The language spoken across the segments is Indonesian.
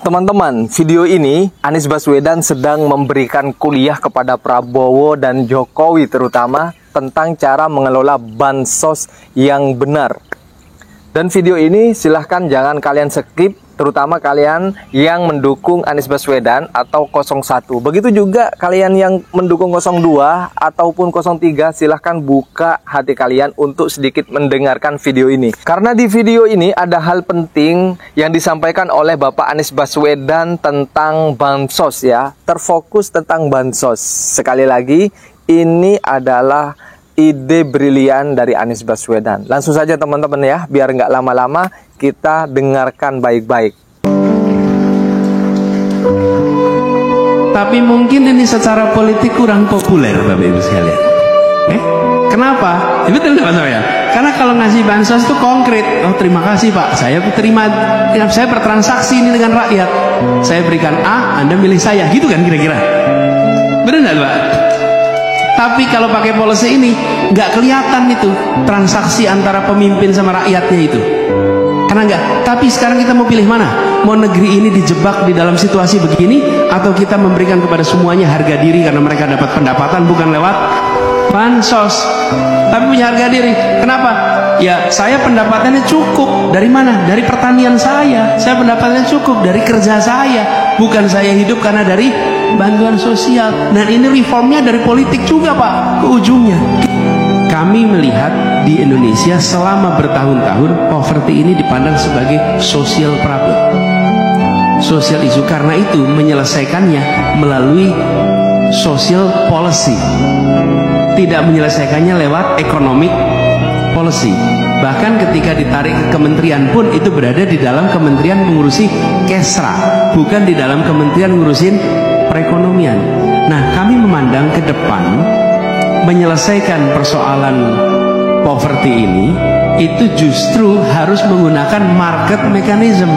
Teman-teman, video ini Anies Baswedan sedang memberikan kuliah kepada Prabowo dan Jokowi terutama tentang cara mengelola bansos yang benar. Dan video ini silahkan jangan kalian skip, terutama kalian yang mendukung Anies Baswedan atau 01. Begitu juga kalian yang mendukung 02 ataupun 03, silahkan buka hati kalian untuk sedikit mendengarkan video ini. Karena di video ini ada hal penting yang disampaikan oleh Bapak Anies Baswedan tentang bansos ya. Terfokus tentang bansos. Sekali lagi, ini adalah ide brilian dari Anies Baswedan. Langsung saja teman-teman ya, biar nggak lama-lama, kita dengarkan baik-baik. Tapi mungkin ini secara politik kurang populer Bapak Ibu sekalian. Kenapa? Betul nggak Pak Soya? Karena kalau ngasih bansos itu konkret. Oh terima kasih Pak, saya terima, saya bertransaksi ini dengan rakyat. Saya berikan A, Anda milih saya, gitu kan kira-kira? Benar nggak Pak? Tapi kalau pakai policy ini nggak kelihatan itu transaksi antara pemimpin sama rakyatnya itu. Karena nggak. Tapi sekarang kita mau pilih mana? Mau negeri ini dijebak di dalam situasi begini, atau kita memberikan kepada semuanya harga diri karena mereka dapat pendapatan bukan lewat bansos, tapi punya harga diri. Kenapa? Ya saya pendapatannya cukup. Dari mana? Dari pertanian saya. Saya pendapatannya cukup dari kerja saya. Bukan saya hidup karena dari bantuan sosial. Dan ini reformnya dari politik juga Pak, ke ujungnya. Kami melihat di Indonesia selama bertahun-tahun poverty ini dipandang sebagai social problem, social issue. Karena itu menyelesaikannya melalui social policy, tidak menyelesaikannya lewat economic policy. Bahkan ketika ditarik ke kementerian pun itu berada di dalam kementerian mengurusi kesra, bukan di dalam kementerian ngurusin perekonomian. Nah, kami memandang ke depan menyelesaikan persoalan poverty ini itu justru harus menggunakan market mechanism.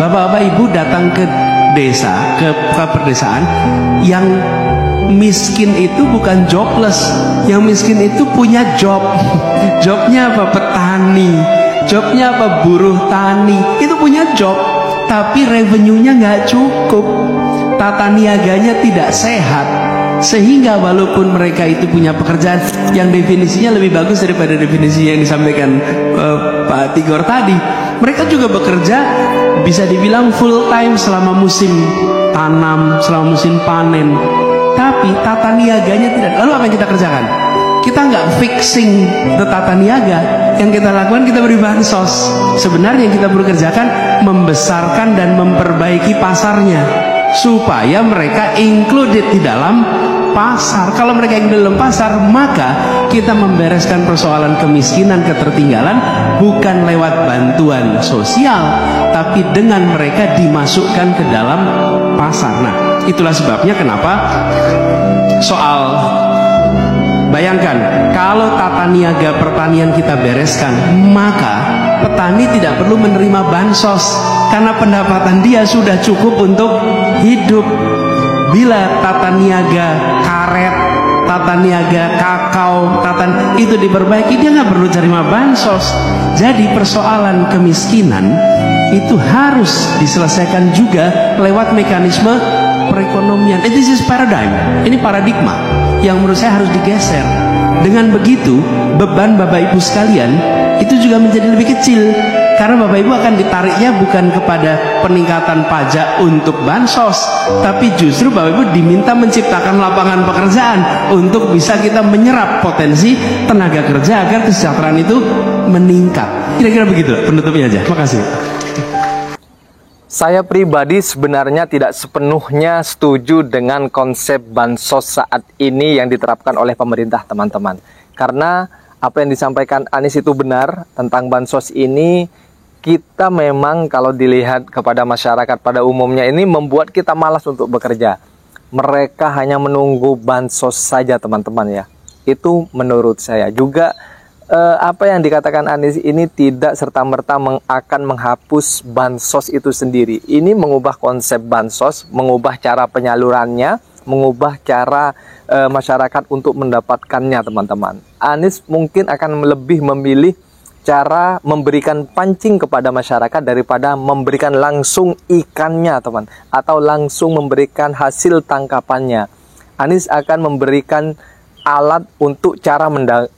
Bapak-bapak ibu datang ke desa, ke perdesaan, yang miskin itu bukan jobless, yang miskin itu punya job. Jobnya apa? Petani. Jobnya apa? Buruh tani. Itu punya job, tapi revenue-nya nggak cukup. Tata niaganya tidak sehat, sehingga walaupun mereka itu punya pekerjaan yang definisinya lebih bagus daripada definisi yang disampaikan Pak Tigor tadi, mereka juga bekerja bisa dibilang full time selama musim tanam, selama musim panen, tapi tata niaganya tidak. Lalu apa yang kita kerjakan? Kita nggak fixing the tata niaga. Yang kita lakukan, kita beri bansos. Sebenarnya yang kita perlu kerjakan membesarkan dan memperbaiki pasarnya supaya mereka included di dalam pasar. Kalau mereka yang di dalam pasar, maka kita membereskan persoalan kemiskinan, ketertinggalan bukan lewat bantuan sosial, tapi dengan mereka dimasukkan ke dalam pasar. Nah, itulah sebabnya kenapa soal, bayangkan kalau tata niaga pertanian kita bereskan, maka petani tidak perlu menerima bansos karena pendapatan dia sudah cukup untuk hidup. Bila tata niaga karet, tata niaga kakao, itu diperbaiki, dia nggak perlu terima bansos. Jadi persoalan kemiskinan itu harus diselesaikan juga lewat mekanisme perekonomian. This is paradigm. Ini paradigma yang menurut saya harus digeser. Dengan begitu beban Bapak Ibu sekalian itu juga menjadi lebih kecil. Karena Bapak Ibu akan ditariknya bukan kepada peningkatan pajak untuk bansos, tapi justru Bapak Ibu diminta menciptakan lapangan pekerjaan untuk bisa kita menyerap potensi tenaga kerja agar kesejahteraan itu meningkat. Kira-kira begitu penutupnya aja. Terima kasih. Saya pribadi sebenarnya tidak sepenuhnya setuju dengan konsep bansos saat ini yang diterapkan oleh pemerintah, teman-teman. Karena apa yang disampaikan Anies itu benar tentang bansos ini. Kita memang kalau dilihat kepada masyarakat pada umumnya ini membuat kita malas untuk bekerja. Mereka hanya menunggu bansos saja teman-teman ya. Itu menurut saya juga apa yang dikatakan Anies ini tidak serta-merta akan menghapus bansos itu sendiri. Ini mengubah konsep bansos, mengubah cara penyalurannya, mengubah cara masyarakat untuk mendapatkannya teman-teman. Anies mungkin akan lebih memilih cara memberikan pancing kepada masyarakat daripada memberikan langsung ikannya, teman, atau langsung memberikan hasil tangkapannya. Anies akan memberikan alat untuk cara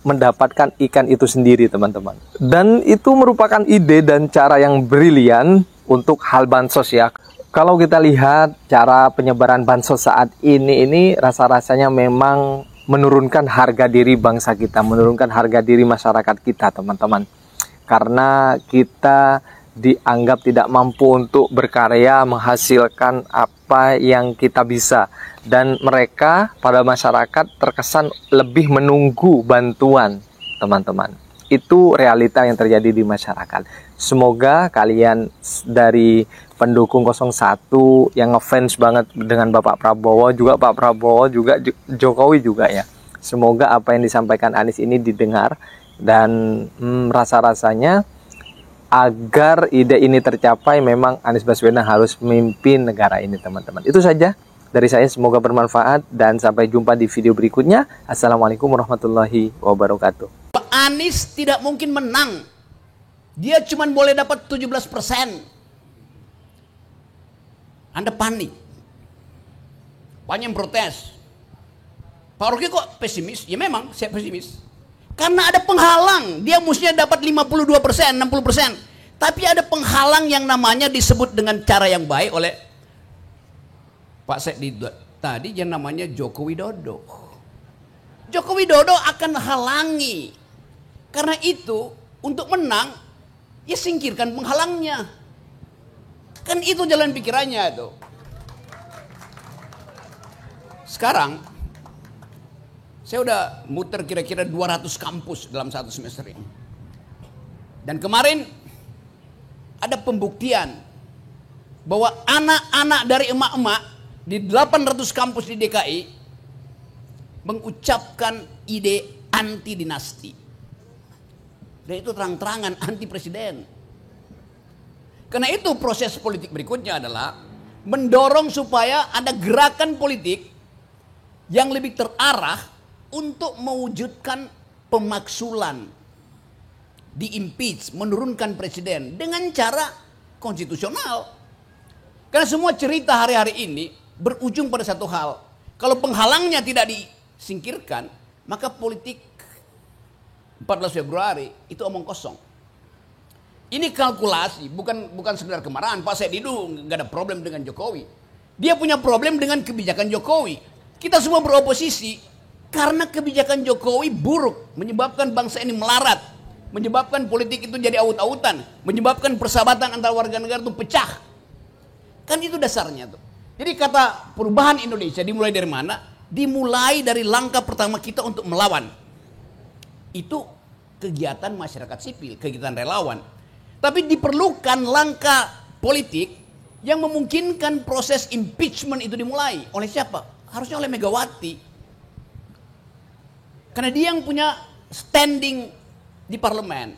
mendapatkan ikan itu sendiri, teman-teman. Dan itu merupakan ide dan cara yang brilian untuk hal bansos ya. Kalau kita lihat cara penyebaran bansos saat ini rasa-rasanya memang menurunkan harga diri bangsa kita, menurunkan harga diri masyarakat kita, teman-teman. Karena kita dianggap tidak mampu untuk berkarya, menghasilkan apa yang kita bisa. Dan mereka pada masyarakat terkesan lebih menunggu bantuan, teman-teman. Itu realita yang terjadi di masyarakat. Semoga kalian dari pendukung 01 yang ngefans banget dengan Bapak Prabowo, juga Pak Prabowo, juga Jokowi juga ya. Semoga apa yang disampaikan Anies ini didengar, dan rasa-rasanya agar ide ini tercapai memang Anies Baswedan harus memimpin negara ini, teman-teman. Itu saja dari saya, semoga bermanfaat dan sampai jumpa di video berikutnya. Assalamualaikum warahmatullahi wabarakatuh. Pak Anies tidak mungkin menang. Dia cuma boleh dapat 17%. Anda panik. Banyak yang protes. Pak Rocky kok pesimis? Ya memang saya pesimis. Karena ada penghalang. Dia mestinya dapat 52%, 60%. Tapi ada penghalang yang namanya disebut dengan cara yang baik oleh Pak Sekdi tadi, yang namanya Joko Widodo. Joko Widodo akan halangi. Karena itu untuk menang, ya singkirkan penghalangnya. Kan itu jalan pikirannya itu. Sekarang saya udah muter kira-kira 200 kampus dalam satu semester ini. Dan kemarin ada pembuktian bahwa anak-anak dari emak-emak di 800 kampus di DKI mengucapkan ide anti dinasti. Dan itu terang-terangan anti presiden. Karena itu proses politik berikutnya adalah mendorong supaya ada gerakan politik yang lebih terarah untuk mewujudkan pemaksulan, di-impeach, menurunkan presiden dengan cara konstitusional. Karena semua cerita hari-hari ini berujung pada satu hal. Kalau penghalangnya tidak disingkirkan, maka politik 14 Februari itu omong kosong. Ini kalkulasi, bukan sekedar kemarahan. Pak Sedidu nggak ada problem dengan Jokowi. Dia punya problem dengan kebijakan Jokowi. Kita semua beroposisi karena kebijakan Jokowi buruk, menyebabkan bangsa ini melarat, menyebabkan politik itu jadi aut-autan, menyebabkan persahabatan antar warga negara itu pecah. Kan itu dasarnya tuh. Jadi kata perubahan Indonesia dimulai dari mana? Dimulai dari langkah pertama kita untuk melawan. Itu kegiatan masyarakat sipil, kegiatan relawan. Tapi diperlukan langkah politik yang memungkinkan proses impeachment itu dimulai. Oleh siapa? Harusnya oleh Megawati. Karena dia yang punya standing di parlemen.